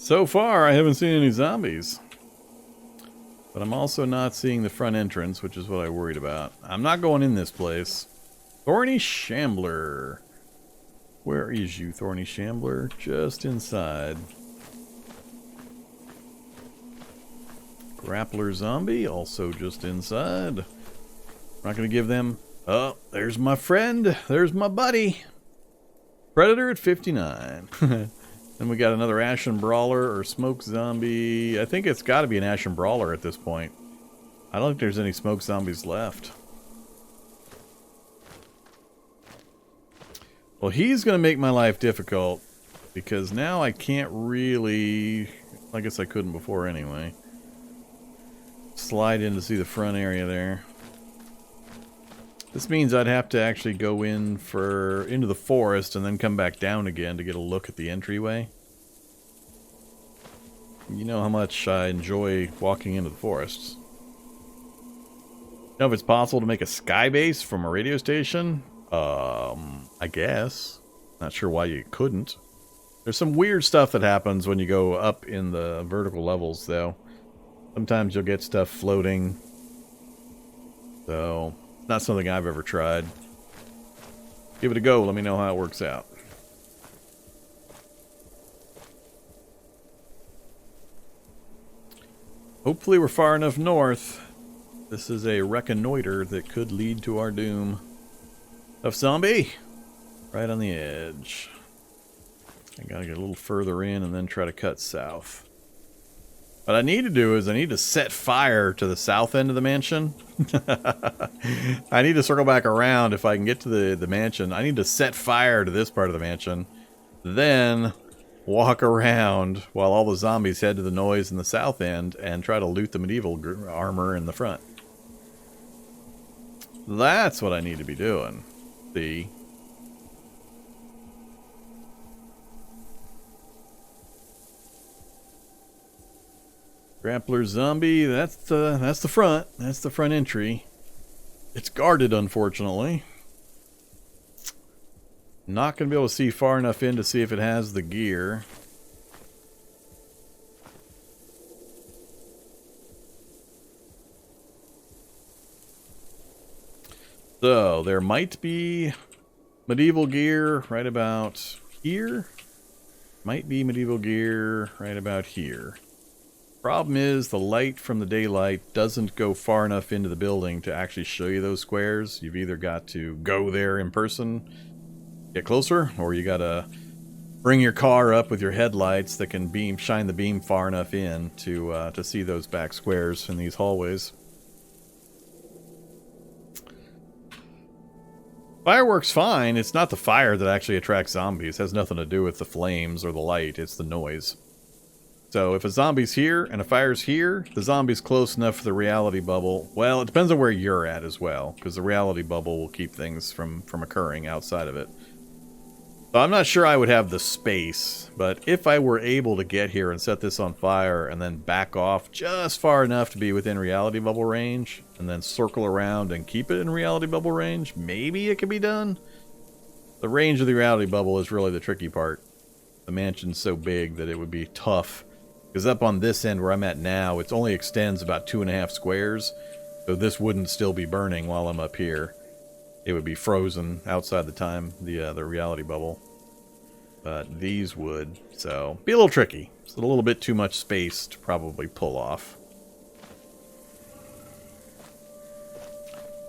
So far, I haven't seen any zombies. But I'm also not seeing the front entrance, which is what I worried about. I'm not going in this place. Thorny Shambler. Where is you, Thorny Shambler? Just inside. Grappler Zombie, also just inside. I'm not going to give them... Oh, there's my friend. There's my buddy. Predator at 59. Then we got another Ashen Brawler or Smoke Zombie. I think it's got to be an Ashen Brawler at this point. I don't think there's any Smoke Zombies left. Well, he's going to make my life difficult because now I can't really... I guess I couldn't before anyway. Slide in to see the front area there. This means I'd have to actually go into the forest and then come back down again to get a look at the entryway. You know how much I enjoy walking into the forests. You know if it's possible to make a sky base from a radio station? I guess. Not sure why you couldn't. There's some weird stuff that happens when you go up in the vertical levels, though. Sometimes you'll get stuff floating. So... not something I've ever tried. Give it a go. Let me know how it works out. Hopefully we're far enough north. This is a reconnoiter that could lead to our doom. Tough zombie. Right on the edge. I gotta get a little further in and then try to cut south. What I need to do is I need to set fire to the south end of the mansion. I need to circle back around if I can get to the mansion. I need to set fire to this part of the mansion. Then walk around while all the zombies head to the noise in the south end and try to loot the medieval armor in the front. That's what I need to be doing. See? Grappler Zombie, that's the front. That's the front entry. It's guarded, unfortunately. Not going to be able to see far enough in to see if it has the gear. So, there might be medieval gear right about here. Might be medieval gear right about here. Problem is, the light from the daylight doesn't go far enough into the building to actually show you those squares. You've either got to go there in person, get closer, or you gotta bring your car up with your headlights that can shine the beam far enough in to see those back squares in these hallways. Fireworks fine. It's not the fire that actually attracts zombies. It has nothing to do with the flames or the light. It's the noise. So if a zombie's here and a fire's here, the zombie's close enough for the reality bubble. Well, it depends on where you're at as well, because the reality bubble will keep things from occurring outside of it. So I'm not sure I would have the space, but if I were able to get here and set this on fire and then back off just far enough to be within reality bubble range, and then circle around and keep it in reality bubble range, maybe it could be done. The range of the reality bubble is really the tricky part. The mansion's so big that it would be tough. Because up on this end where I'm at now, it only extends about 2.5 squares. So this wouldn't still be burning while I'm up here. It would be frozen outside the reality bubble. But these would, so be a little tricky. It's a little bit too much space to probably pull off.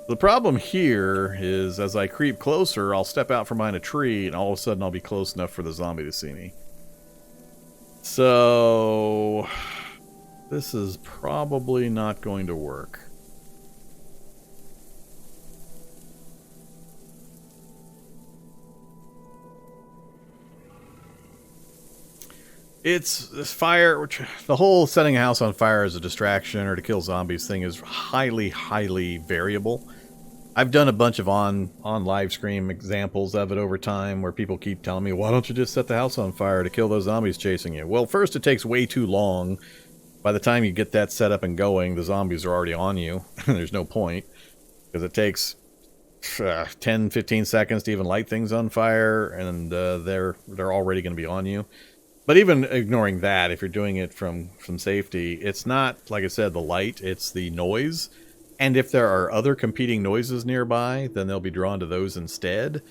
The problem here is as I creep closer, I'll step out from behind a tree and all of a sudden I'll be close enough for the zombie to see me. So, this is probably not going to work. It's this fire, which the whole setting a house on fire as a distraction or to kill zombies thing is highly, highly variable. I've done a bunch of on live stream examples of it over time where people keep telling me, why don't you just set the house on fire to kill those zombies chasing you? Well, first, it takes way too long. By the time you get that set up and going, the zombies are already on you. There's no point. Because it takes 10-15 seconds to even light things on fire, and they're already going to be on you. But even ignoring that, if you're doing it from safety, it's not, like I said, the light, it's the noise. And if there are other competing noises nearby, then they'll be drawn to those instead.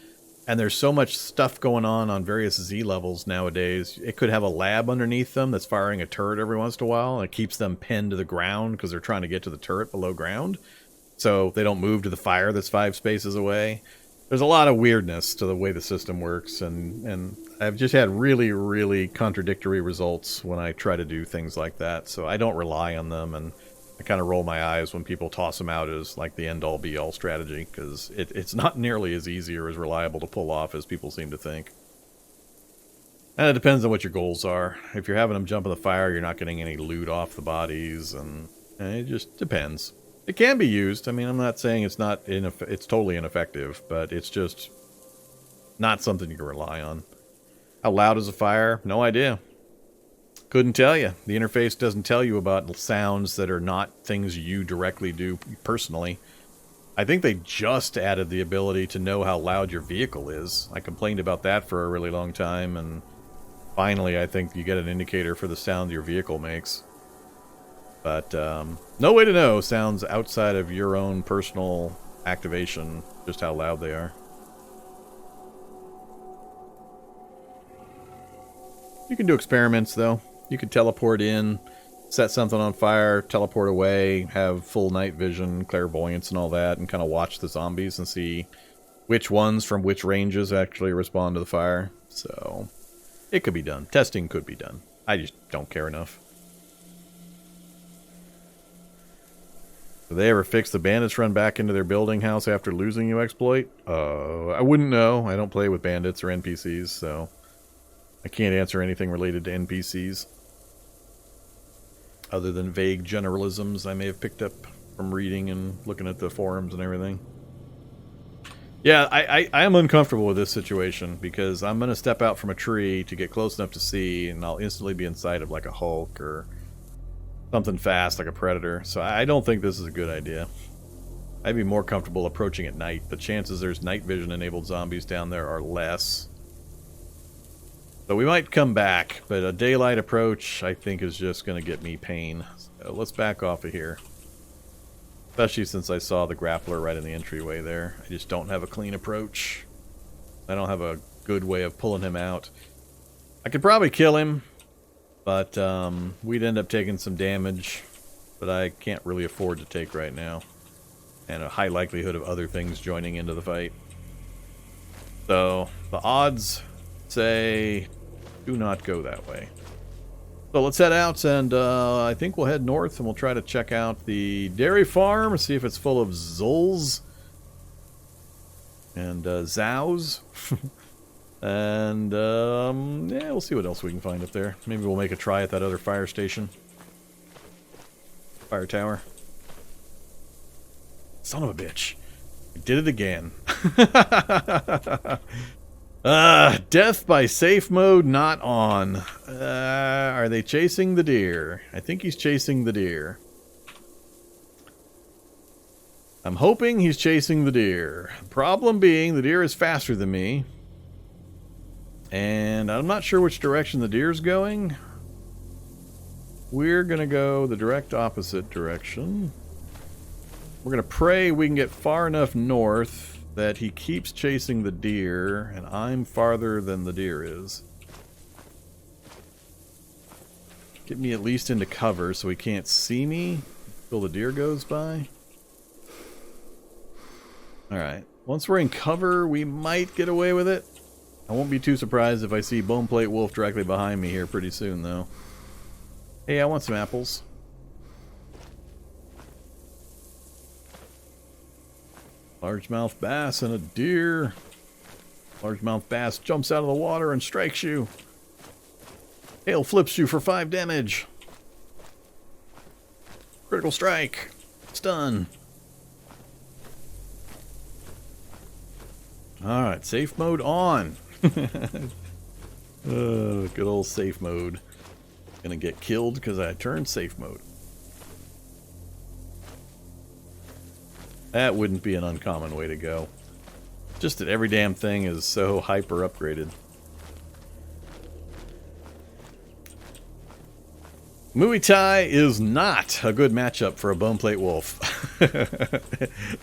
And there's so much stuff going on various Z levels nowadays. It could have a lab underneath them that's firing a turret every once in a while, and it keeps them pinned to the ground because they're trying to get to the turret below ground. So they don't move to the fire that's 5 spaces away. There's a lot of weirdness to the way the system works, and I've just had really, really contradictory results when I try to do things like that. So I don't rely on them, and I kind of roll my eyes when people toss them out as like the end-all be-all strategy, because it's not nearly as easy or as reliable to pull off as people seem to think. And it depends on what your goals are. If you're having them jump in the fire, you're not getting any loot off the bodies, and it just depends. It can be used. I mean, I'm not saying it's not it's totally ineffective, but it's just not something you can rely on. How loud is a fire? No idea. Couldn't tell you. The interface doesn't tell you about sounds that are not things you directly do personally. I think they just added the ability to know how loud your vehicle is. I complained about that for a really long time, and finally I think you get an indicator for the sound your vehicle makes. But no way to know sounds outside of your own personal activation, just how loud they are. You can do experiments, though. You could teleport in, set something on fire, teleport away, have full night vision, clairvoyance and all that, and kind of watch the zombies and see which ones from which ranges actually respond to the fire. So it could be done. Testing could be done. I just don't care enough. Do they ever fix the bandits run back into their building house after losing you exploit? I wouldn't know. I don't play with bandits or NPCs, so I can't answer anything related to NPCs. Other than vague generalisms I may have picked up from reading and looking at the forums and everything. Yeah, I am uncomfortable with this situation because I'm going to step out from a tree to get close enough to see, and I'll instantly be in sight of like a Hulk or something fast like a Predator. So I don't think this is a good idea. I'd be more comfortable approaching at night. The chances there's night vision enabled zombies down there are less. So we might come back, but a daylight approach, I think, is just going to get me pain. So let's back off of here. Especially since I saw the grappler right in the entryway there. I just don't have a clean approach. I don't have a good way of pulling him out. I could probably kill him, but we'd end up taking some damage, but I can't really afford to take right now. And a high likelihood of other things joining into the fight. So the odds say do not go that way. So let's head out, and I think we'll head north, and we'll try to check out the dairy farm, see if it's full of Zulls and Zows. And yeah, we'll see what else we can find up there. Maybe we'll make a try at that other fire station. Fire tower. Son of a bitch. We did it again. Death by safe mode not on. Are they chasing the deer? I think he's chasing the deer. I'm hoping he's chasing the deer. Problem being, the deer is faster than me. And I'm not sure which direction the deer's going. We're going to go the direct opposite direction. We're going to pray we can get far enough north that he keeps chasing the deer, and I'm farther than the deer is. Get me at least into cover so he can't see me until the deer goes by. Alright, once we're in cover, we might get away with it. I won't be too surprised if I see Boneplate Wolf directly behind me here pretty soon, though. Hey, I want some apples. Largemouth bass and a deer. Largemouth bass jumps out of the water and strikes you. Hail flips you for 5 damage. Critical strike. Stun. Alright, safe mode on. Oh, good old safe mode. Gonna get killed because I turned safe mode. That wouldn't be an uncommon way to go. Just that every damn thing is so hyper upgraded. Muay Thai is not a good matchup for a bone plate wolf.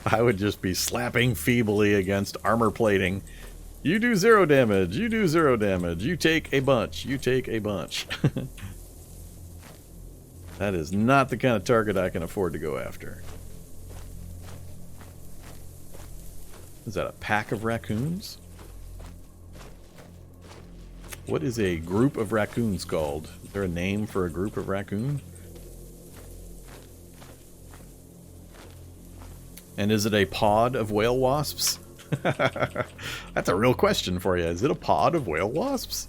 I would just be slapping feebly against armor plating. You do 0 damage, you do 0 damage, you take a bunch, you take a bunch. That is not the kind of target I can afford to go after. Is that a pack of raccoons? What is a group of raccoons called? Is there a name for a group of raccoon? And is it a pod of whale wasps? That's a real question for you. Is it a pod of whale wasps?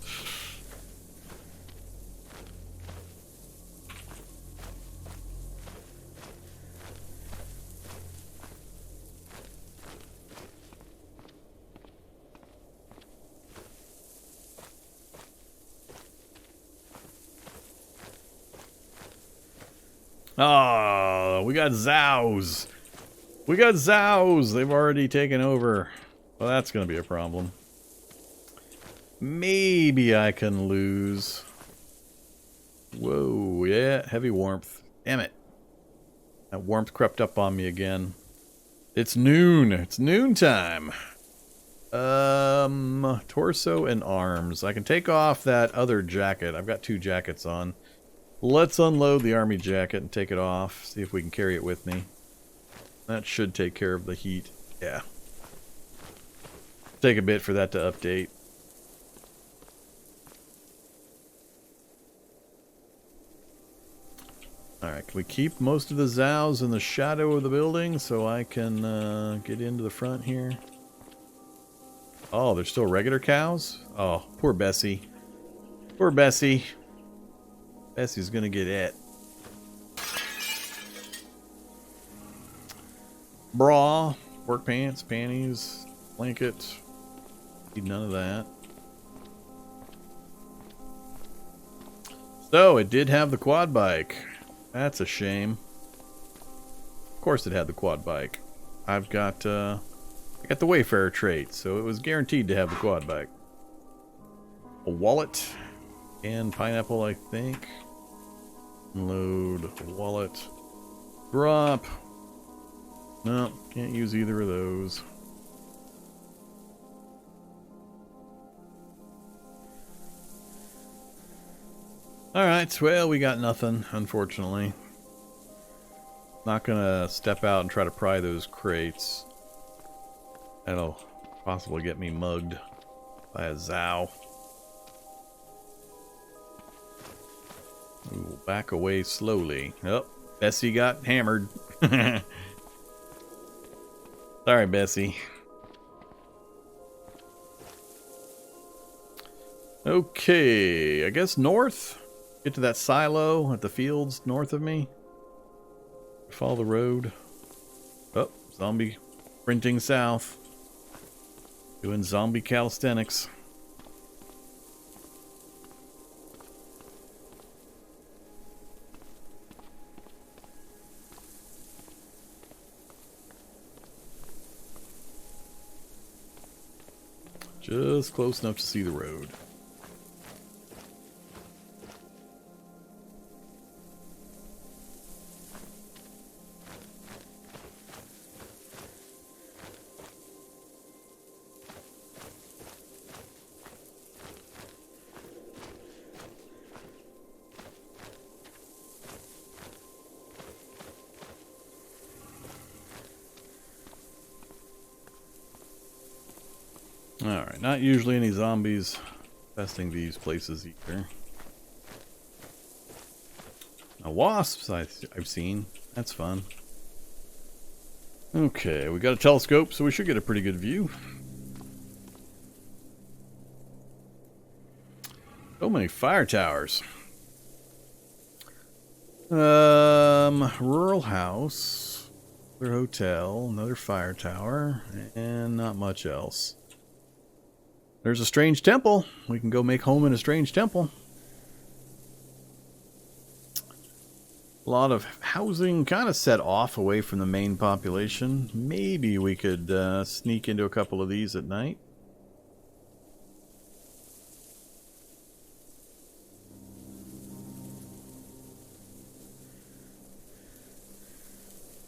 Oh, we got Zows. We got Zows. They've already taken over. Well, that's going to be a problem. Maybe I can lose. Whoa, yeah, heavy warmth. Damn it. That warmth crept up on me again. It's noon. It's noontime. Torso and arms. I can take off that other jacket. I've got 2 jackets on. Let's unload the army jacket and take it off. See if we can carry it with me. That should take care of the heat. Yeah. Take a bit for that to update. Alright, can we keep most of the Zows in the shadow of the building so I can get into the front here? Oh, there's still regular cows? Oh, poor Bessie. Poor Bessie. Bessie's gonna get it. Bra, work pants, panties, blanket. Need none of that. So, it did have the quad bike. That's a shame. Of course it had the quad bike. I got the Wayfarer trait, so it was guaranteed to have the quad bike. A wallet and pineapple, I think. Load wallet. Drop. No, can't use either of those. Alright, well, we got nothing, unfortunately. Not gonna step out and try to pry those crates. That'll possibly get me mugged by a Zow. Ooh, back away slowly. Oh, Bessie got hammered. Sorry, Bessie. Okay, I guess north. Get to that silo at the fields north of me. Follow the road. Oh, zombie sprinting south. Doing zombie calisthenics. Just close enough to see the road. Alright, not usually any zombies infesting these places either. Now, wasps I've seen. That's fun. Okay, we got a telescope, so we should get a pretty good view. So many fire towers. Rural house, another hotel, another fire tower, and not much else. There's a strange temple. We can go make home in a strange temple. A lot of housing kind of set off away from the main population. Maybe we could sneak into a couple of these at night.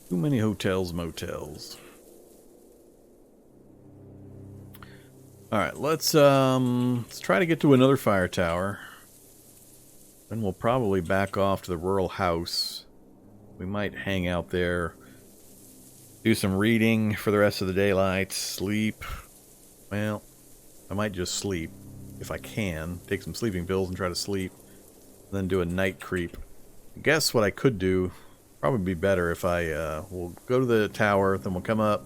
Too many hotels, motels. Alright, let's try to get to another fire tower. Then we'll probably back off to the rural house. We might hang out there, do some reading for the rest of the daylight, sleep. Well, I might just sleep if I can. Take some sleeping pills and try to sleep. Then do a night creep. I guess what I could do, probably be better if I, we'll go to the tower, then we'll come up.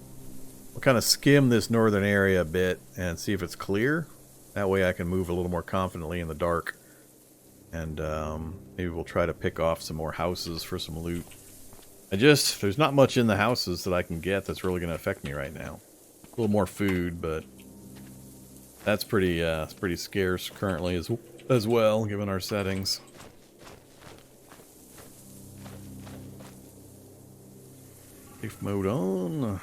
We'll kind of skim this northern area a bit and see if it's clear. That way I can move a little more confidently in the dark. And maybe we'll try to pick off some more houses for some loot. There's not much in the houses that I can get that's really going to affect me right now. A little more food, but that's pretty scarce currently as well, given our settings. Safe mode on.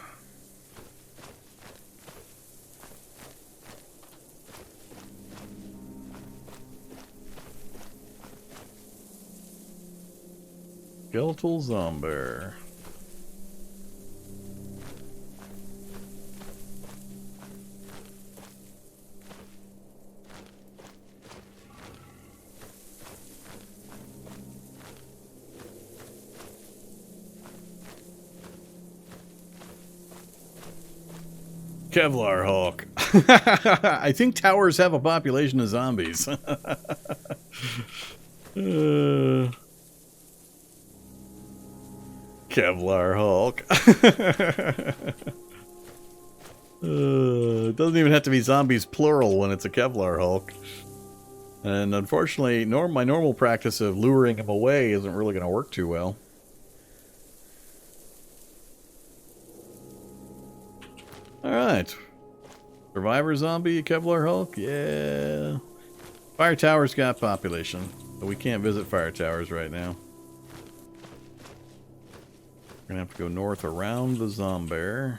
Skeletal zombie. Kevlar Hawk. I think towers have a population of zombies. Kevlar Hulk. It doesn't even have to be zombies plural when it's a Kevlar Hulk. And unfortunately, my normal practice of luring him away isn't really going to work too well. Alright. Survivor zombie, Kevlar Hulk? Yeah. Fire towers got population, but we can't visit fire towers right now. We're gonna have to go north around the zombie.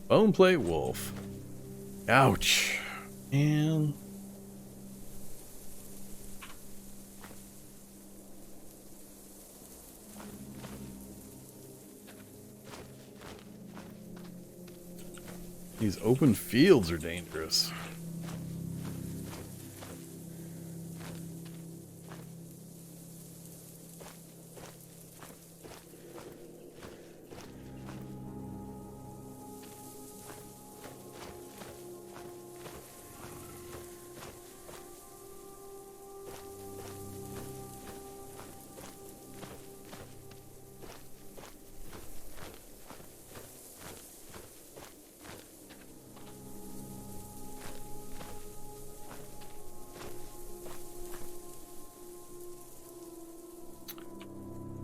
Boneplate wolf. Ouch. Man. These open fields are dangerous.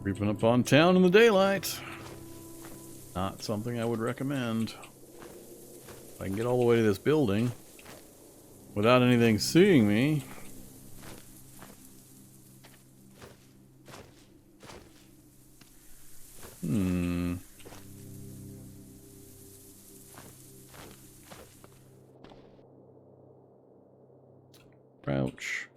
Creeping up on town in the daylight. Not something I would recommend. If I can get all the way to this building without anything seeing me. Crouch.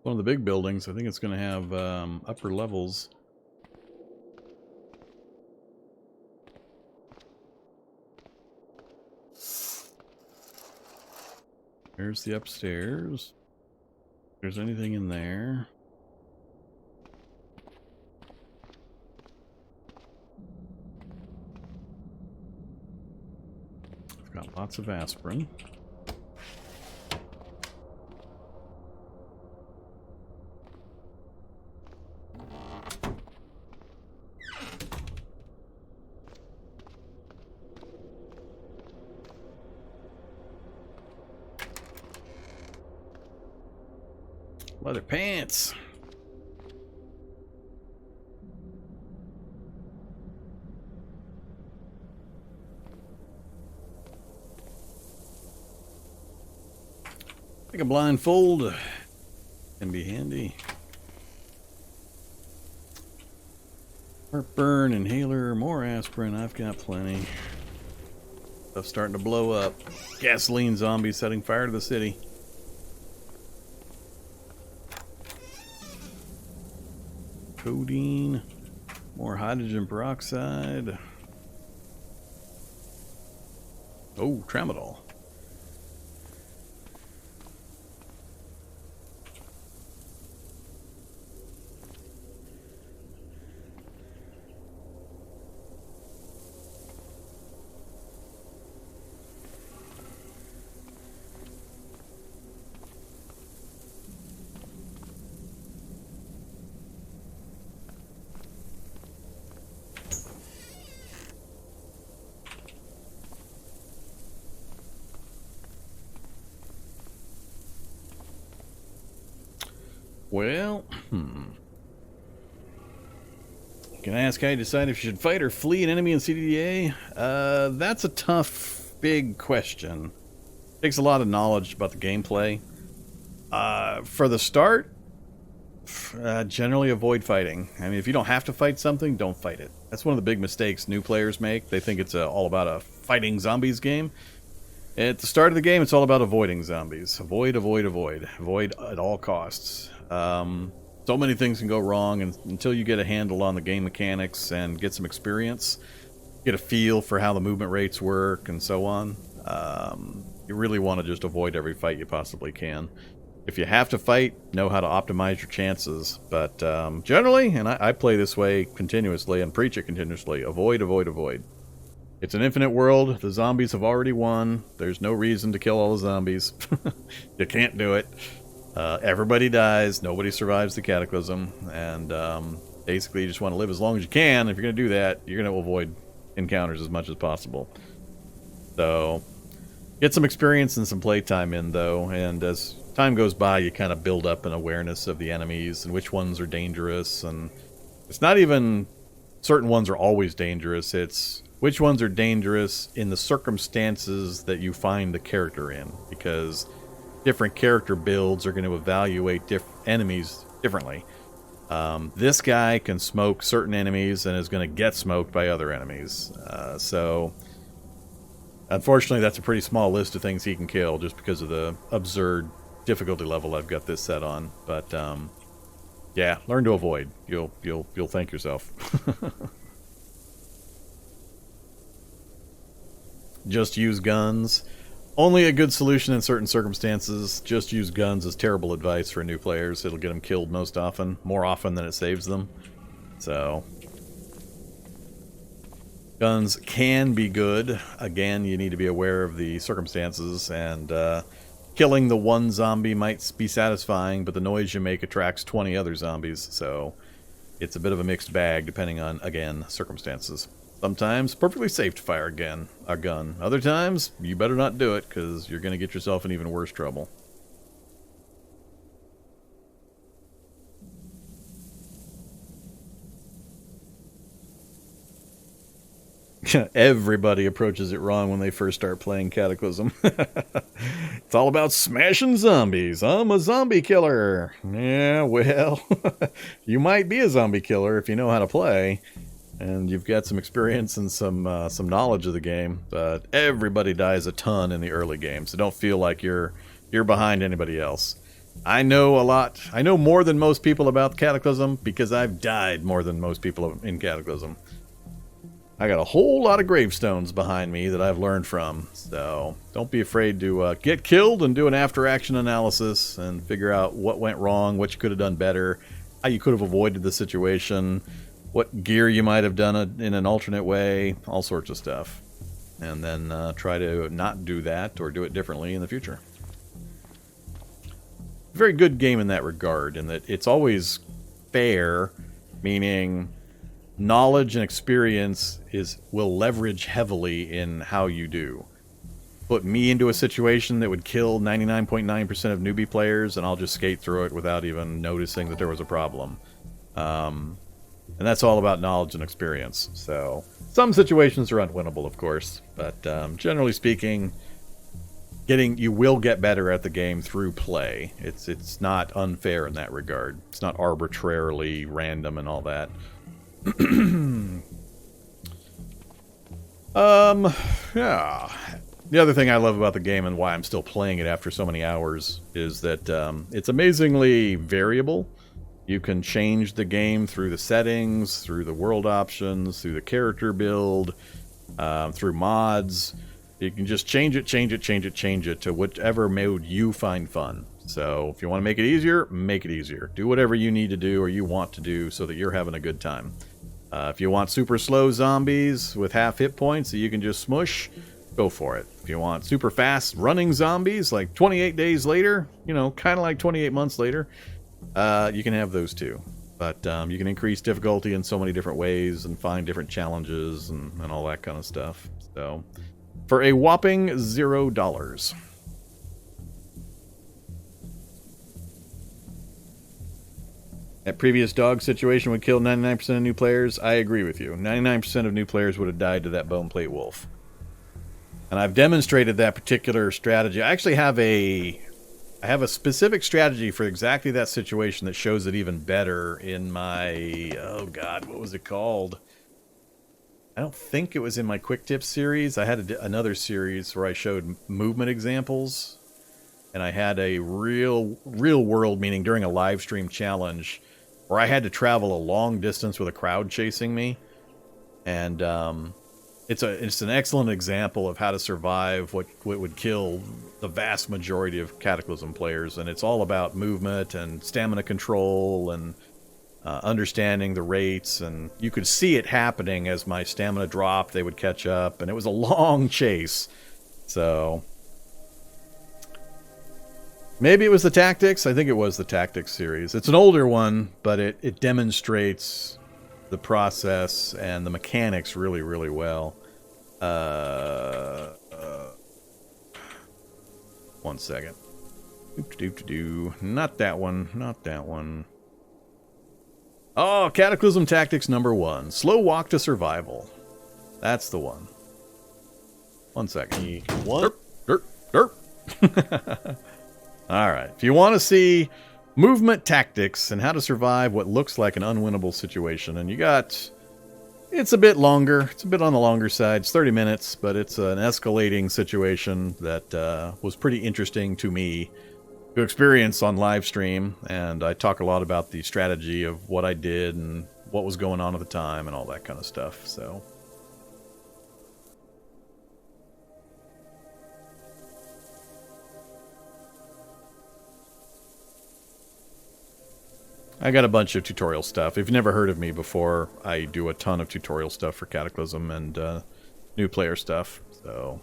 One of the big buildings, I think it's going to have upper levels. There's the upstairs. If there's anything in there. I've got lots of aspirin. Leather pants. Like a blindfold can be handy. Heartburn, inhaler, more aspirin. I've got plenty. Stuff's starting to blow up. Gasoline zombies setting fire to the city. Codeine. More hydrogen peroxide. Oh, tramadol. Well, Can I ask how you decide if you should fight or flee an enemy in CDDA? That's a tough, big question. Takes a lot of knowledge about the gameplay. For the start, generally avoid fighting. I mean, if you don't have to fight something, don't fight it. That's one of the big mistakes new players make. They think it's all about a fighting zombies game. At the start of the game, it's all about avoiding zombies. Avoid, avoid, avoid. Avoid at all costs. So many things can go wrong, and until you get a handle on the game mechanics and get some experience, get a feel for how the movement rates work and so on, you really want to just avoid every fight you possibly can. If you have to fight, know how to optimize your chances. But generally, and I play this way continuously and preach it continuously, avoid, avoid, avoid. It's an infinite world. The zombies have already won. There's no reason to kill all the zombies. You can't do it. Everybody dies. Nobody survives the Cataclysm. And basically, you just want to live as long as you can. If you're going to do that, you're going to avoid encounters as much as possible. So, get some experience and some playtime in, though. And as time goes by, you kind of build up an awareness of the enemies and which ones are dangerous. And it's not even certain ones are always dangerous. It's which ones are dangerous in the circumstances that you find the character in. Because different character builds are going to evaluate enemies differently. This guy can smoke certain enemies and is going to get smoked by other enemies. So, unfortunately, that's a pretty small list of things he can kill just because of the absurd difficulty level I've got this set on. But yeah, learn to avoid. You'll thank yourself. Just use guns. Only a good solution in certain circumstances. Just use guns is terrible advice for new players. It'll get them killed most often. More often than it saves them. So, guns can be good. Again, you need to be aware of the circumstances. And killing the one zombie might be satisfying, but the noise you make attracts 20 other zombies. So, it's a bit of a mixed bag depending on, again, circumstances. Sometimes perfectly safe to fire a gun. Other times, you better not do it, because you're going to get yourself in even worse trouble. Everybody approaches it wrong when they first start playing Cataclysm. It's all about smashing zombies. I'm a zombie killer. Yeah, well, you might be a zombie killer if you know how to play. And you've got some experience and some knowledge of the game, but everybody dies a ton in the early game, so don't feel like you're behind anybody else. I know a lot. I know more than most people about Cataclysm because I've died more than most people in Cataclysm. I got a whole lot of gravestones behind me that I've learned from, so don't be afraid to get killed and do an after-action analysis and figure out what went wrong, what you could have done better, how you could have avoided the situation, what gear you might have done in an alternate way, all sorts of stuff. And then try to not do that or do it differently in the future. Very good game in that regard, in that it's always fair, meaning knowledge and experience will leverage heavily in how you do. Put me into a situation that would kill 99.9% of newbie players, and I'll just skate through it without even noticing that there was a problem. And that's all about knowledge and experience. So, some situations are unwinnable, of course. But generally speaking, you will get better at the game through play. It's not unfair in that regard. It's not arbitrarily random and all that. Yeah. The other thing I love about the game and why I'm still playing it after so many hours is that it's amazingly variable. You can change the game through the settings, through the world options, through the character build, through mods. You can just change it to whichever mode you find fun. So if you want to make it easier, make it easier. Do whatever you need to do or you want to do so that you're having a good time. If you want super slow zombies with half hit points that you can just smush, go for it. If you want super fast running zombies like 28 days later, you know, kind of like 28 months later, you can have those too. But you can increase difficulty in so many different ways and find different challenges and all that kind of stuff. So, for a whopping $0. That previous dog situation would kill 99% of new players. I agree with you. 99% of new players would have died to that bone plate wolf. And I've demonstrated that particular strategy. I actually have a specific strategy for exactly that situation that shows it even better in my, oh god, what was it called? I don't think it was in my quick tips series. I had another series where I showed movement examples, and I had a real world, meaning during a live stream challenge, where I had to travel a long distance with a crowd chasing me, and it's an excellent example of how to survive what would kill the vast majority of Cataclysm players, and it's all about movement and stamina control and understanding the rates, and you could see it happening as my stamina dropped. They would catch up, and it was a long chase. So maybe it was the Tactics. I think it was the Tactics series. It's an older one, but it demonstrates the process and the mechanics really, really well. One second. Not that one. Not that one. Oh, Cataclysm Tactics #1. Slow Walk to Survival. That's the one. One second. What? Derp. Alright. If you want to see movement tactics and how to survive what looks like an unwinnable situation, and you got... It's a bit longer. It's a bit on the longer side. It's 30 minutes, but it's an escalating situation that was pretty interesting to me to experience on live stream, and I talk a lot about the strategy of what I did and what was going on at the time and all that kind of stuff. So I got a bunch of tutorial stuff. If you've never heard of me before, I do a ton of tutorial stuff for Cataclysm and new player stuff. So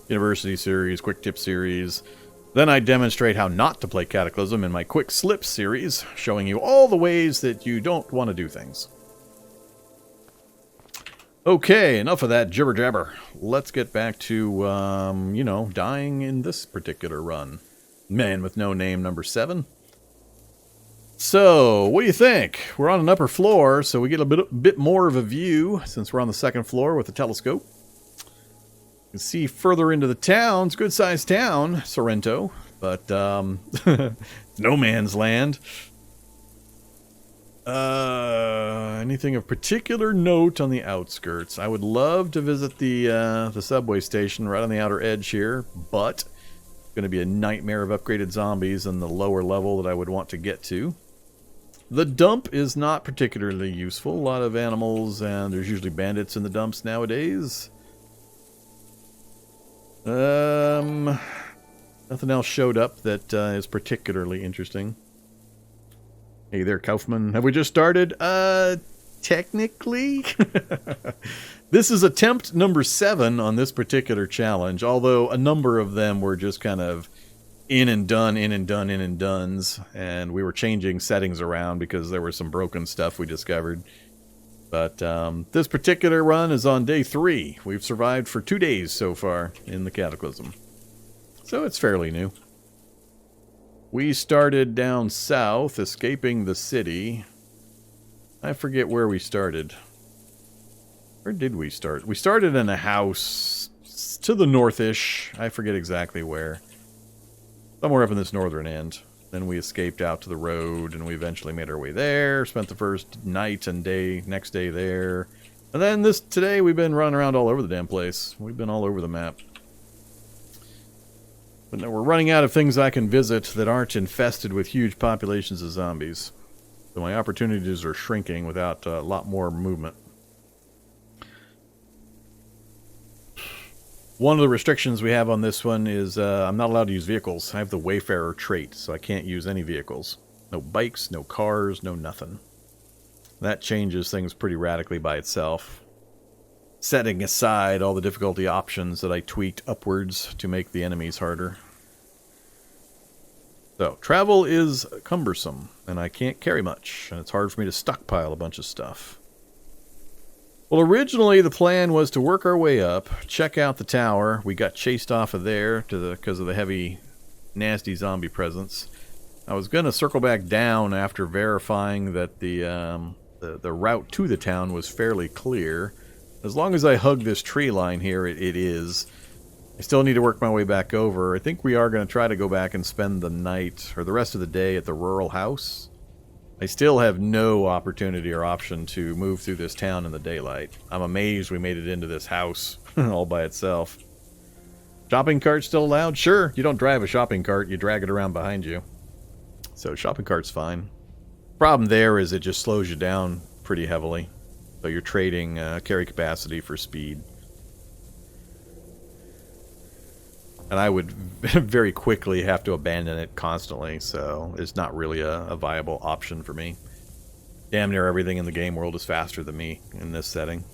University series, Quick Tip series. Then I demonstrate how not to play Cataclysm in my Quick Slips series, showing you all the ways that you don't want to do things. Okay, enough of that jibber jabber. Let's get back to, you know, dying in this particular run. Man with No Name #7. So, what do you think? We're on an upper floor, so we get a bit more of a view since we're on the second floor with the telescope. You can see further into the town. It's a good-sized town, Sorrento, but no man's land. Anything of particular note on the outskirts? I would love to visit the subway station right on the outer edge here, but it's going to be a nightmare of upgraded zombies in the lower level that I would want to get to. The dump is not particularly useful. A lot of animals, and there's usually bandits in the dumps nowadays. Nothing else showed up that is particularly interesting. Hey there, Kaufman. Have we just started? Technically? This is attempt #7 on this particular challenge, although a number of them were just kind of in and done, and we were changing settings around because there was some broken stuff we discovered. But this particular run is on day 3. We've survived for 2 days so far in the Cataclysm. So it's fairly new. We started down south, escaping the city. I forget where we started. Where did we start? We started in a house to the north-ish. I forget exactly where. Somewhere up in this northern end. Then we escaped out to the road, and we eventually made our way there. Spent the first night and next day there. And then today we've been running around all over the damn place. We've been all over the map. But now we're running out of things I can visit that aren't infested with huge populations of zombies. So my opportunities are shrinking without a lot more movement. One of the restrictions we have on this one is I'm not allowed to use vehicles. I have the Wayfarer trait, so I can't use any vehicles. No bikes, no cars, no nothing. That changes things pretty radically by itself. Setting aside all the difficulty options that I tweaked upwards to make the enemies harder. So, travel is cumbersome, and I can't carry much, and it's hard for me to stockpile a bunch of stuff. Well, originally the plan was to work our way up, check out the tower. We got chased off of there because of the heavy, nasty zombie presence. I was going to circle back down after verifying that the route to the town was fairly clear. As long as I hug this tree line here, it is. I still need to work my way back over. I think we are going to try to go back and spend the night, or the rest of the day, at the rural house. I still have no opportunity or option to move through this town in the daylight. I'm amazed we made it into this house all by itself. Shopping cart still allowed? Sure, you don't drive a shopping cart, you drag it around behind you. So shopping cart's fine. Problem there is it just slows you down pretty heavily. So you're trading carry capacity for speed. And I would very quickly have to abandon it constantly, so it's not really a viable option for me. Damn near everything in the game world is faster than me in this setting.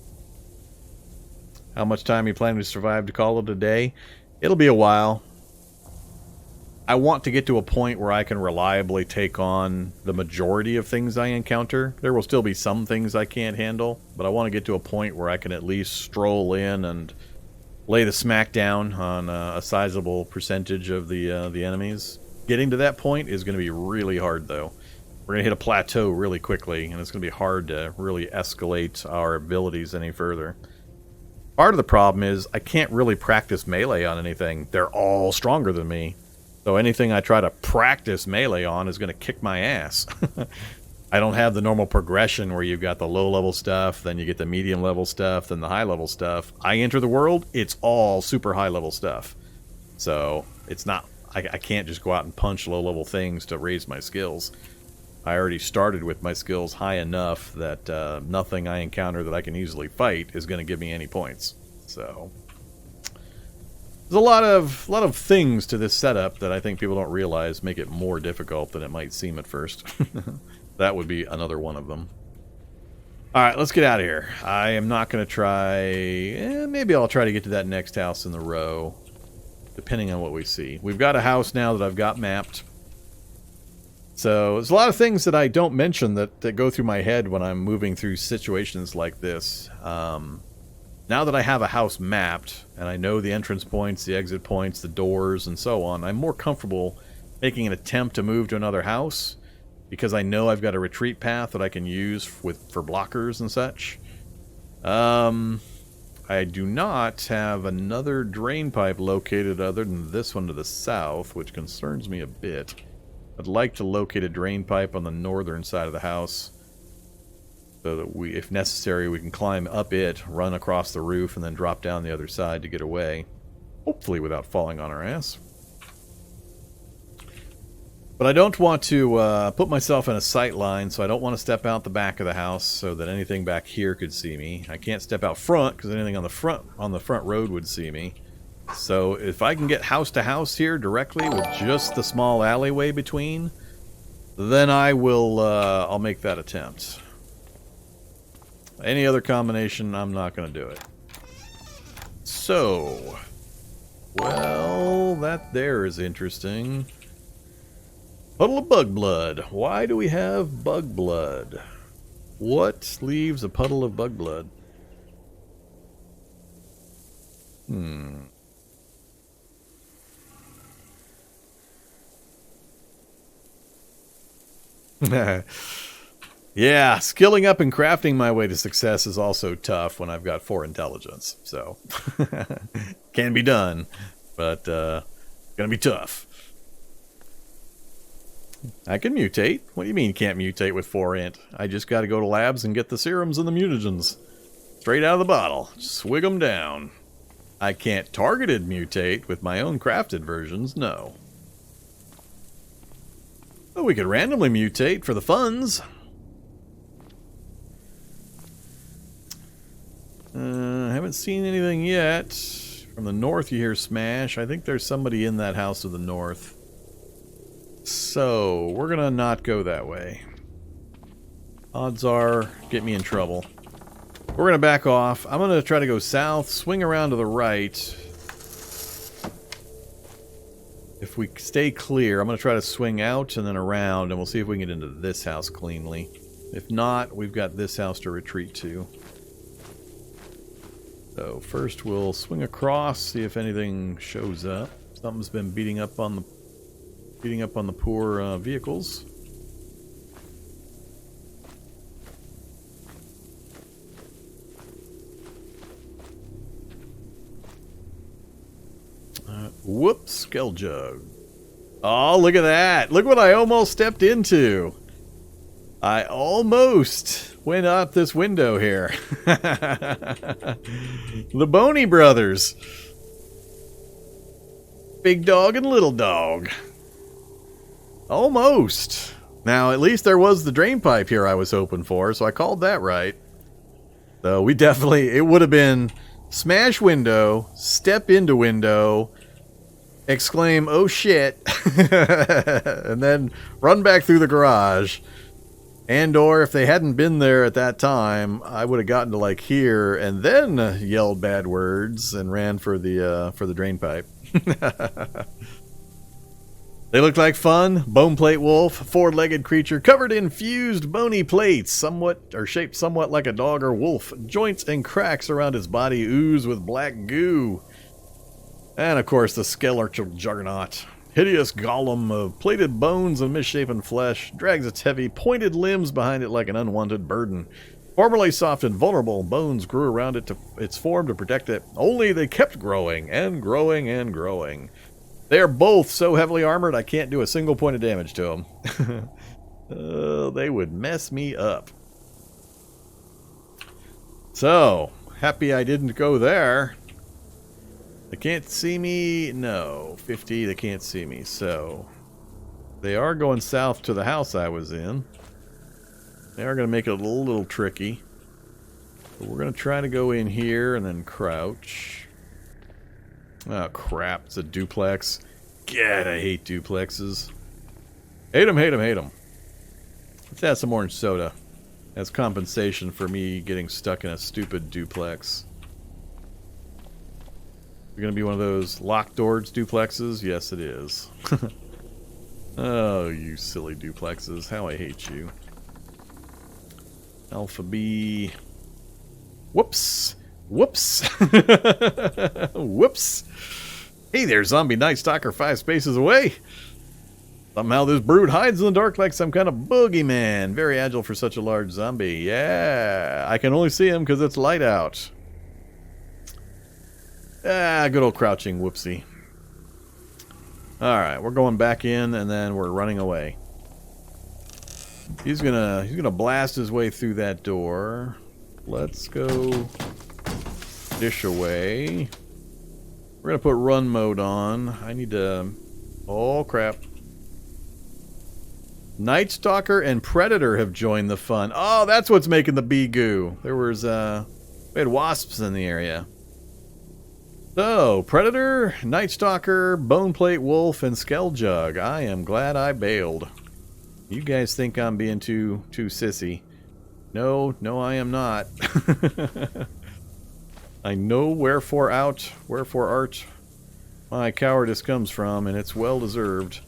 How much time are you planning to survive to call it a day? It'll be a while. I want to get to a point where I can reliably take on the majority of things I encounter. There will still be some things I can't handle, but I want to get to a point where I can at least stroll in and lay the smack down on a sizable percentage of the enemies. Getting to that point is going to be really hard, though. We're going to hit a plateau really quickly, and it's going to be hard to really escalate our abilities any further. Part of the problem is I can't really practice melee on anything. They're all stronger than me. So anything I try to practice melee on is going to kick my ass. I don't have the normal progression where you've got the low-level stuff, then you get the medium-level stuff, then the high-level stuff. I enter the world, it's all super high-level stuff. So it's not... I can't just go out and punch low-level things to raise my skills. I already started with my skills high enough that nothing I encounter that I can easily fight is going to give me any points. So... there's a lot of things to this setup that I think people don't realize make it more difficult than it might seem at first. That would be another one of them. Alright, let's get out of here. I am not going to try... maybe I'll try to get to that next house in the row, depending on what we see. We've got a house now that I've got mapped. So, there's a lot of things that I don't mention that go through my head when I'm moving through situations like this. Now that I have a house mapped, and I know the entrance points, the exit points, the doors, and so on, I'm more comfortable making an attempt to move to another house, because I know I've got a retreat path that I can use for blockers and such. I do not have another drain pipe located other than this one to the south, which concerns me a bit. I'd like to locate a drain pipe on the northern side of the house, so that if necessary, we can climb up it, run across the roof, and then drop down the other side to get away. Hopefully without falling on our ass. But I don't want to put myself in a sight line, so I don't want to step out the back of the house so that anything back here could see me. I can't step out front because anything on the front road would see me. So if I can get house to house here directly with just the small alleyway between, then I will I'll make that attempt. Any other combination, I'm not going to do it. So, well, that there is interesting. Puddle of bug blood. Why do we have bug blood? What leaves a puddle of bug blood? Yeah, skilling up and crafting my way to success is also tough when I've got 4 intelligence. So, can be done, but gonna be tough. I can mutate. What do you mean can't mutate with 4 int? I just got to go to labs and get the serums and the mutagens. Straight out of the bottle. Swig them down. I can't targeted mutate with my own crafted versions, no. But we could randomly mutate for the funds. I haven't seen anything yet. From the north you hear smash. I think there's somebody in that house to the north. So, we're gonna not go that way. Odds are, get me in trouble. We're gonna back off. I'm gonna try to go south, swing around to the right. If we stay clear, I'm gonna try to swing out and then around, and we'll see if we can get into this house cleanly. If not, we've got this house to retreat to. So first we'll swing across, see if anything shows up. Something's been beating up on the poor vehicles. Whoops, Skeljug. Oh, look at that. Look what I almost stepped into. I almost went out this window here. The Boney brothers. Big dog and little dog. Almost. Now, at least there was the drain pipe here I was hoping for, so I called that right. So we definitely, it would have been smash window, step into window, exclaim, oh shit, and then run back through the garage. And or if they hadn't been there at that time, I would have gotten to like here and then yelled bad words and ran for the drain pipe. They look like fun. Bone plate wolf, 4-legged creature covered in fused bony plates, shaped somewhat like a dog or wolf. Joints and cracks around his body ooze with black goo. And of course the skeletal juggernaut. Hideous golem of plated bones and misshapen flesh drags its heavy, pointed limbs behind it like an unwanted burden. Formerly soft and vulnerable, bones grew around its form to protect it. Only they kept growing and growing and growing. They are both so heavily armored I can't do a single point of damage to them. They would mess me up. So, happy I didn't go there. They can't see me. No. 50, they can't see me. So, they are going south to the house I was in. They are going to make it a little tricky. But we're going to try to go in here and then crouch. Oh, crap. It's a duplex. God, I hate duplexes. Hate them, hate them, hate them. Let's add some orange soda as compensation for me getting stuck in a stupid duplex. You're going to be one of those locked doors duplexes? Yes, it is. Oh, you silly duplexes. How I hate you. Alpha B. Whoops. Whoops. Whoops. Hey there, zombie Night Stalker 5 spaces away. Somehow this brood hides in the dark like some kind of boogeyman. Very agile for such a large zombie. Yeah, I can only see him because it's light out. Ah, good old crouching, whoopsie. Alright, we're going back in and then we're running away. He's gonna blast his way through that door. Let's go dish away. We're gonna put run mode on. I need to... Oh, crap. Night Stalker and Predator have joined the fun. Oh, that's what's making the bee goo. There was, we had wasps in the area. So, Predator, Night Stalker, Boneplate Wolf, and Skeljug. I am glad I bailed. You guys think I'm being too sissy. No, I am not. I know wherefore art my cowardice comes from, and it's well deserved.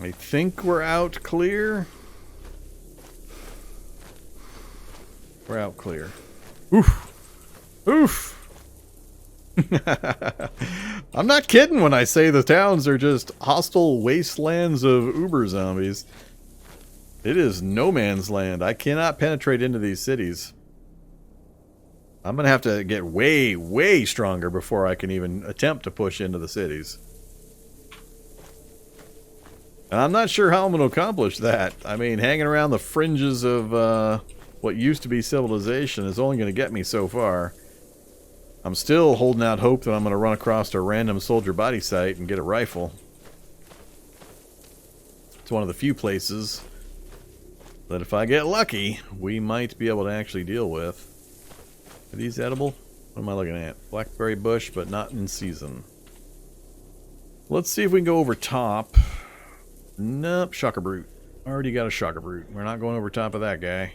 I think we're out clear. We're out clear. Oof. Oof. I'm not kidding when I say the towns are just hostile wastelands of uber zombies. It is no man's land. I cannot penetrate into these cities. I'm going to have to get way, way stronger before I can even attempt to push into the cities. And I'm not sure how I'm going to accomplish that. I mean, hanging around the fringes of what used to be civilization is only going to get me so far. I'm still holding out hope that I'm going to run across a random soldier body site and get a rifle. It's one of the few places that if I get lucky, we might be able to actually deal with. Are these edible? What am I looking at? Blackberry bush, but not in season. Let's see if we can go over top. Nope, Shocker Brute. Already got a Shocker Brute. We're not going over top of that guy.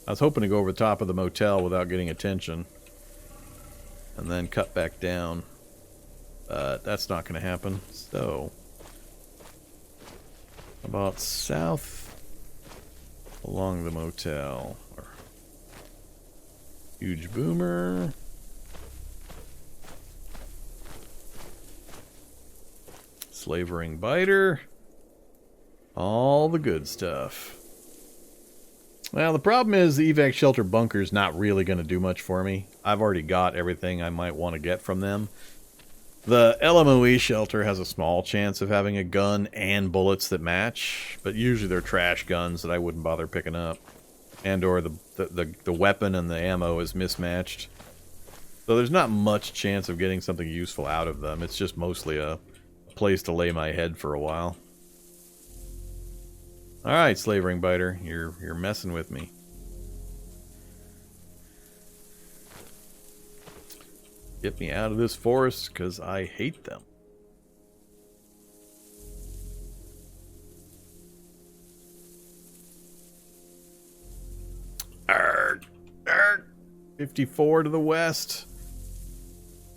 I was hoping to go over the top of the motel without getting attention. And then cut back down. That's not going to happen. So, about south along the motel. Huge boomer. Slavering biter. All the good stuff. Well, the problem is the evac shelter bunker's not really going to do much for me. I've already got everything I might want to get from them. The LMOE shelter has a small chance of having a gun and bullets that match, but usually they're trash guns that I wouldn't bother picking up. And or the weapon and the ammo is mismatched. So there's not much chance of getting something useful out of them. It's just mostly a place to lay my head for a while. Alright, Slavering Biter, you're messing with me. Get me out of this forest, because I hate them. Arrgh, arrgh. 54 to the west.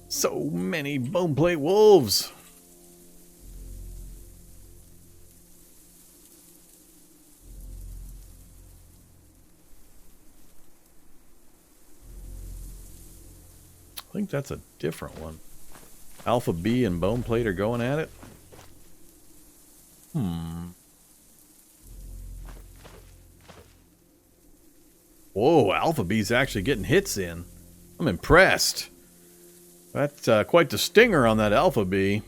So many boneplate wolves. I think that's a different one. Alpha B and Boneplate are going at it. Whoa, Alpha B's actually getting hits in. I'm impressed. That's quite the stinger on that Alpha B.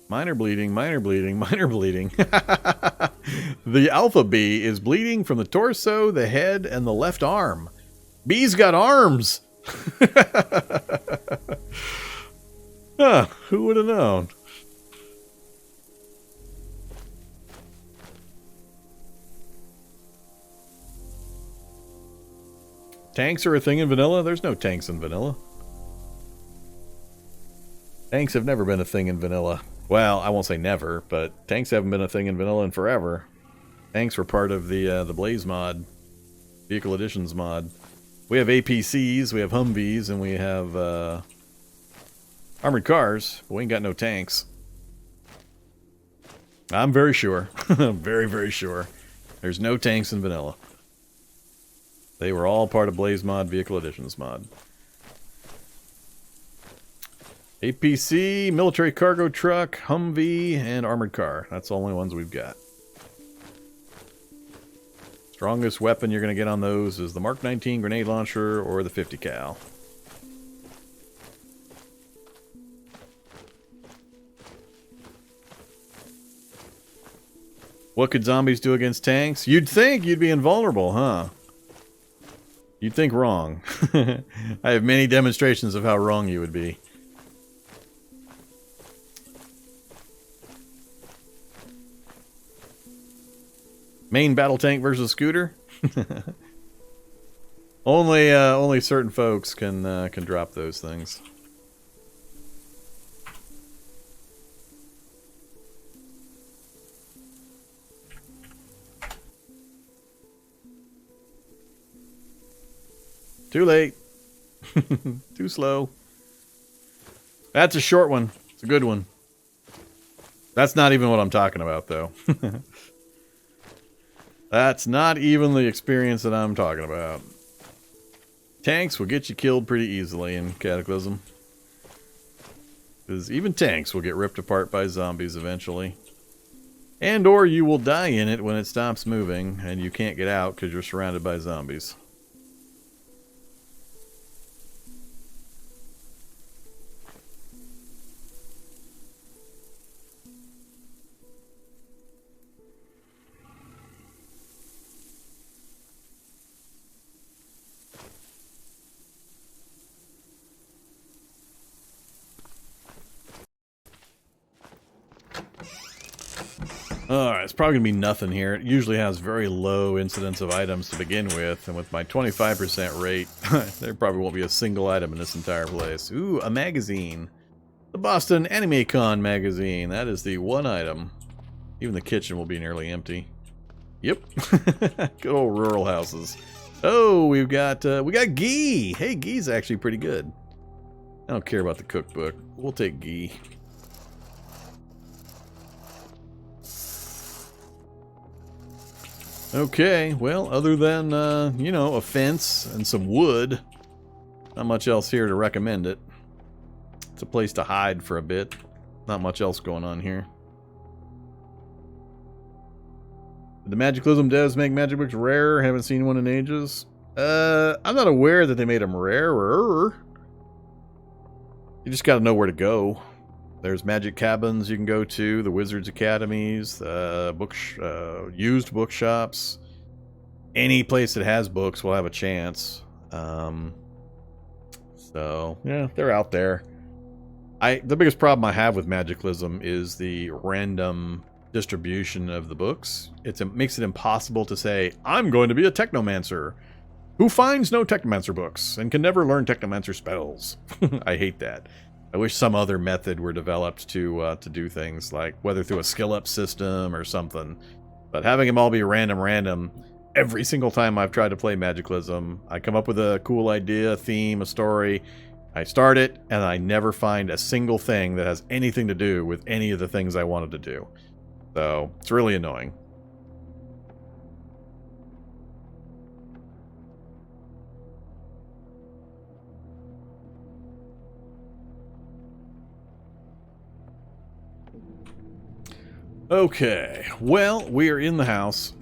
Minor bleeding, minor bleeding, minor bleeding. The Alpha B is bleeding from the torso, the head, and the left arm. B's got arms! Huh, who would have known? Tanks are a thing in vanilla? There's no tanks in vanilla. Tanks have never been a thing in vanilla. Well, I won't say never, but tanks haven't been a thing in vanilla in forever. Tanks were part of the Blaze mod, Vehicle Editions mod. We have APCs, we have Humvees, and we have armored cars, but we ain't got no tanks. I'm very sure. Very, very sure. There's no tanks in vanilla. They were all part of Blaze mod, Vehicle Editions mod. APC, military cargo truck, Humvee, and armored car. That's the only ones we've got. Strongest weapon you're going to get on those is the Mark 19 grenade launcher or the 50 cal. What could zombies do against tanks? You'd think you'd be invulnerable, huh? You'd think wrong. I have many demonstrations of how wrong you would be. Main battle tank versus scooter? Only certain folks can drop those things. Too late. Too slow. That's a short one. It's a good one. That's not even what I'm talking about, though. That's not even the experience that I'm talking about. Tanks will get you killed pretty easily in Cataclysm. Because even tanks will get ripped apart by zombies eventually. And or you will die in it when it stops moving and you can't get out because you're surrounded by zombies. Alright, it's probably going to be nothing here. It usually has very low incidence of items to begin with, and with my 25% rate, there probably won't be a single item in this entire place. Ooh, a magazine. The Boston Anime Con magazine. That is the one item. Even the kitchen will be nearly empty. Yep. Good old rural houses. Oh, we got ghee. Hey, ghee's actually pretty good. I don't care about the cookbook. We'll take ghee. Okay, well, other than, you know, a fence and some wood, not much else here to recommend it. It's a place to hide for a bit. Not much else going on here. Did the Magicalism devs make magic books rare? Haven't seen one in ages. I'm not aware that they made them rarer. You just gotta know where to go. There's magic cabins you can go to, the Wizards Academies, used bookshops. Any place that has books will have a chance. So, yeah, they're out there. The biggest problem I have with Magicalism is the random distribution of the books. It makes it impossible to say, I'm going to be a technomancer who finds no technomancer books and can never learn technomancer spells. I hate that. I wish some other method were developed to do things, like whether through a skill up system or something. But having them all be random, every single time I've tried to play Magicalism, I come up with a cool idea, a theme, a story, I start it, and I never find a single thing that has anything to do with any of the things I wanted to do. So, it's really annoying. Okay, well, we are in the house.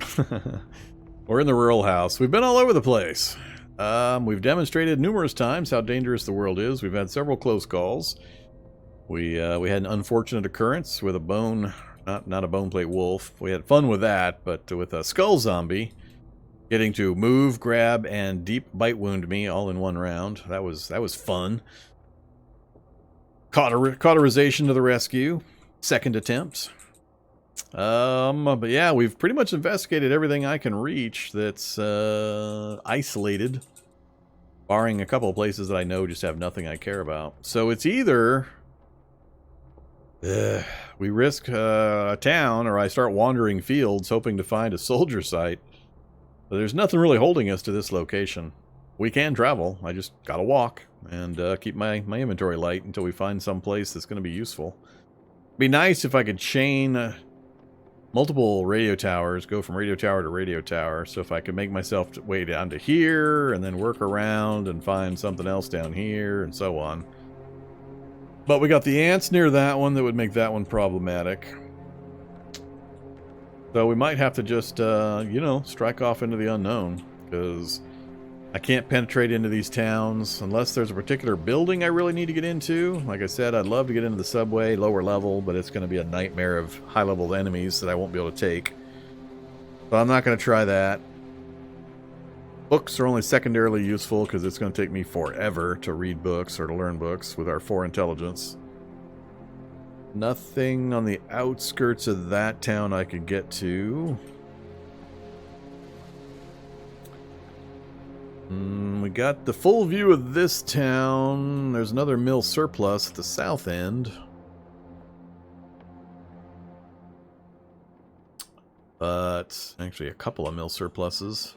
We're in the rural house. We've been all over the place. We've demonstrated numerous times how dangerous the world is. We've had several close calls. We had an unfortunate occurrence with a bone, not a bone plate wolf. We had fun with that, but with a skull zombie getting to move, grab, and deep bite wound me all in one round. That was fun. Cauterization to the rescue. Second attempt. But yeah, we've pretty much investigated everything I can reach that's isolated, barring a couple of places that I know just have nothing I care about. So it's either we risk a town, or I start wandering fields hoping to find a soldier site. But there's nothing really holding us to this location. We can travel. I just gotta walk and keep my inventory light until we find some place that's going to be useful. It'd be nice if I could chain multiple radio towers, go from radio tower to radio tower. So if I could make myself way down to here and then work around and find something else down here and so on. But we got the ants near that one that would make that one problematic. So we might have to just, you know, strike off into the unknown, because I can't penetrate into these towns unless there's a particular building I really need to get into. Like I said, I'd love to get into the subway, lower level, but it's going to be a nightmare of high-level enemies that I won't be able to take. So I'm not going to try that. Books are only secondarily useful because it's going to take me forever to read books or to learn books with our 4 intelligence. Nothing on the outskirts of that town I could get to. We got the full view of this town. There's another mill surplus at the south end. But actually a couple of mill surpluses.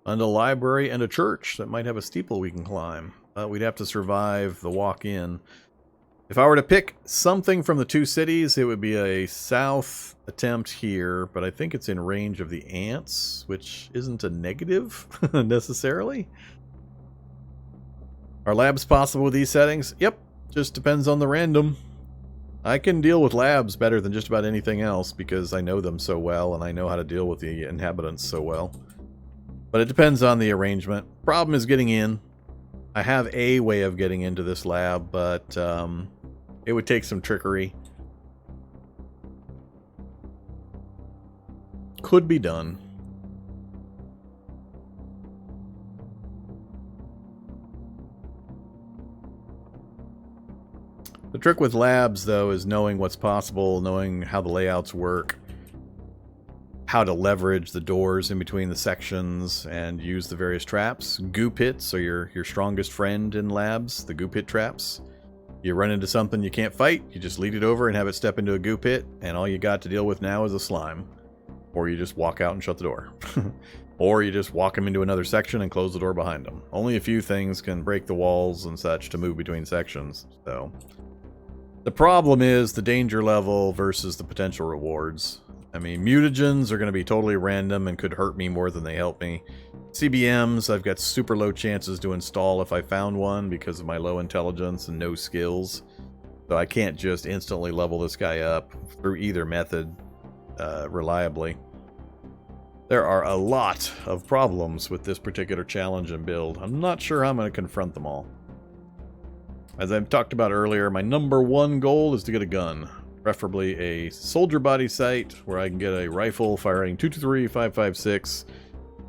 And a library and a church that might have a steeple we can climb. We'd have to survive the walk in. If I were to pick something from the 2 cities, it would be a south attempt here, but I think it's in range of the ants, which isn't a negative necessarily. Are labs possible with these settings? Yep, just depends on the random. I can deal with labs better than just about anything else because I know them so well and I know how to deal with the inhabitants so well. But it depends on the arrangement. Problem is getting in. I have a way of getting into this lab, but it would take some trickery. Could be done. The trick with labs, though, is knowing what's possible, knowing how the layouts work, how to leverage the doors in between the sections, and use the various traps. Goo pits are your strongest friend in labs, the goo pit traps. You run into something you can't fight, you just lead it over and have it step into a goo pit, and all you got to deal with now is a slime. Or you just walk out and shut the door. Or you just walk them into another section and close the door behind them. Only a few things can break the walls and such to move between sections, so... The problem is the danger level versus the potential rewards. I mean, mutagens are going to be totally random and could hurt me more than they help me. CBMs, I've got super low chances to install if I found one because of my low intelligence and no skills. So I can't just instantly level this guy up through either method reliably. There are a lot of problems with this particular challenge and build. I'm not sure how I'm going to confront them all. As I've talked about earlier, my #1 goal is to get a gun. Preferably a soldier body sight where I can get a rifle firing 223, 5.56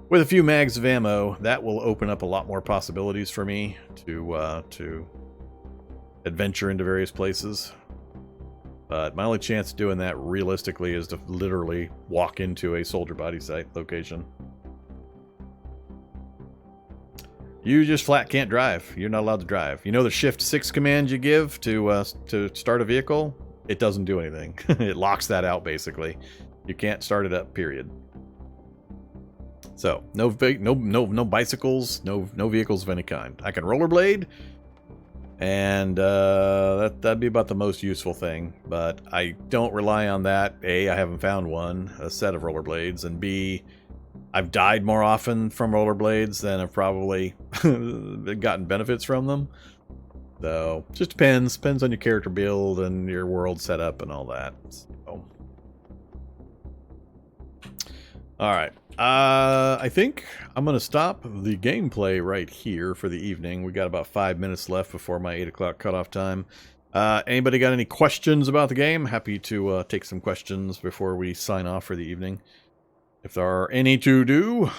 with a few mags of ammo. That will open up a lot more possibilities for me to adventure into various places. But my only chance of doing that realistically is to literally walk into a soldier body sight location. You just flat can't drive. You're not allowed to drive. You know the Shift 6 command you give to start a vehicle? It doesn't do anything. It locks that out, basically. You can't start it up, period. So, no bicycles, no vehicles of any kind. I can rollerblade, and that'd be about the most useful thing. But I don't rely on that. A, I haven't found one, a set of rollerblades, and B, I've died more often from rollerblades than I've probably gotten benefits from them. So, just depends on your character build and your world setup and all that. So. Alright, I think I'm going to stop the gameplay right here for the evening. We got about 5 minutes left before my 8 o'clock cutoff time. Anybody got any questions about the game? Happy to take some questions before we sign off for the evening, if there are any to do.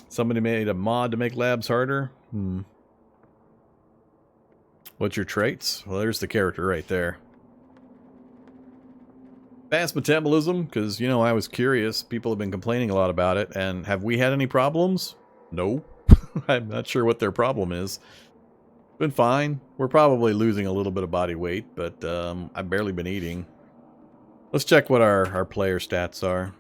Somebody made a mod to make labs harder? What's your traits? Well, there's the character right there. Fast metabolism, because, you know, I was curious. People have been complaining a lot about it, and have we had any problems? No. I'm not sure what their problem is. Been fine. We're probably losing a little bit of body weight, but I've barely been eating. Let's check what our player stats are.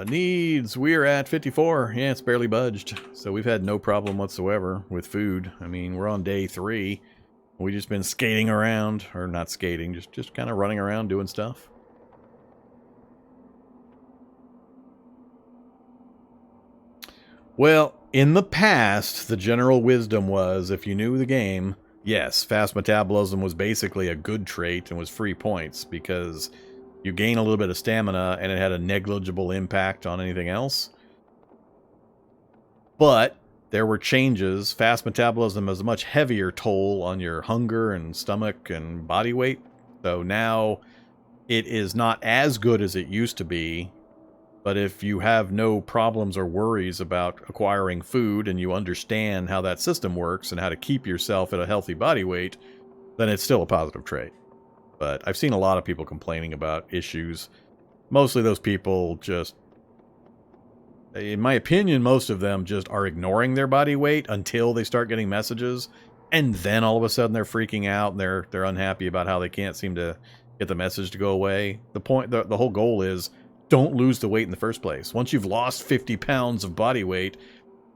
Needs, we're at 54. Yeah, it's barely budged. So we've had no problem whatsoever with food. I mean, we're on day 3. We've just been skating around, or not skating, just kind of running around doing stuff. Well, in the past, the general wisdom was, if you knew the game, yes, fast metabolism was basically a good trait and was free points, because you gain a little bit of stamina, and it had a negligible impact on anything else. But there were changes. Fast metabolism has a much heavier toll on your hunger and stomach and body weight. So now it is not as good as it used to be. But if you have no problems or worries about acquiring food, and you understand how that system works and how to keep yourself at a healthy body weight, then it's still a positive trait. But I've seen a lot of people complaining about issues. Mostly those people just, in my opinion, most of them just are ignoring their body weight until they start getting messages. And then all of a sudden they're freaking out and they're unhappy about how they can't seem to get the message to go away. The whole goal is, don't lose the weight in the first place. Once you've lost 50 pounds of body weight,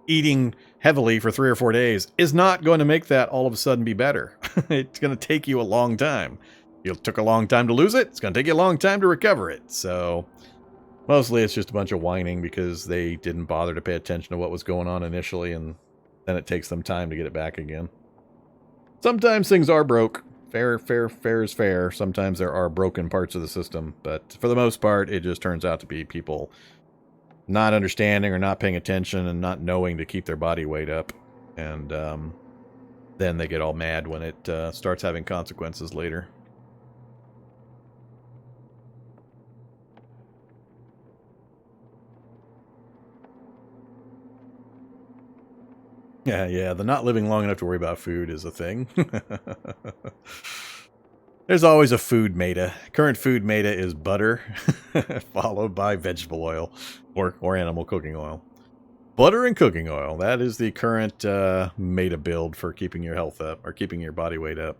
eating heavily for 3 or 4 days is not going to make that all of a sudden be better. It's going to take you a long time. It took a long time to lose it. It's going to take you a long time to recover it. So mostly it's just a bunch of whining because they didn't bother to pay attention to what was going on initially, and then it takes them time to get it back again. Sometimes things are broke. Fair is fair. Sometimes there are broken parts of the system, but for the most part, it just turns out to be people not understanding or not paying attention and not knowing to keep their body weight up. And then they get all mad when it starts having consequences later. Yeah, the not living long enough to worry about food is a thing. There's always a food meta. Current food meta is butter, followed by vegetable oil or animal cooking oil. Butter and cooking oil. That is the current meta build for keeping your health up, or keeping your body weight up.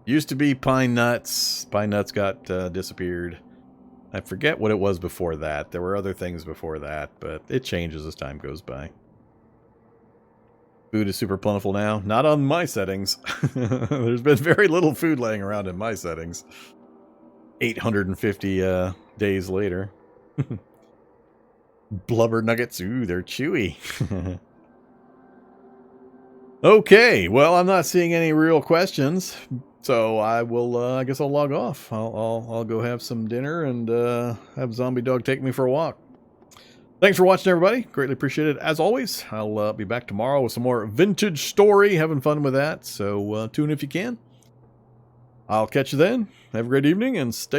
Used to be pine nuts. Pine nuts got disappeared. I forget what it was before that. There were other things before that, but it changes as time goes by. Food is super plentiful now. Not on my settings. There's been very little food laying around in my settings. 850 days later. Blubber nuggets. Ooh, they're chewy. Okay, well, I'm not seeing any real questions, so I will. I guess I'll log off. I'll go have some dinner and have Zombie Dog take me for a walk. Thanks for watching, everybody. Greatly appreciate it. As always, I'll be back tomorrow with some more vintage story. Having fun with that, so tune if you can. I'll catch you then. Have a great evening and stay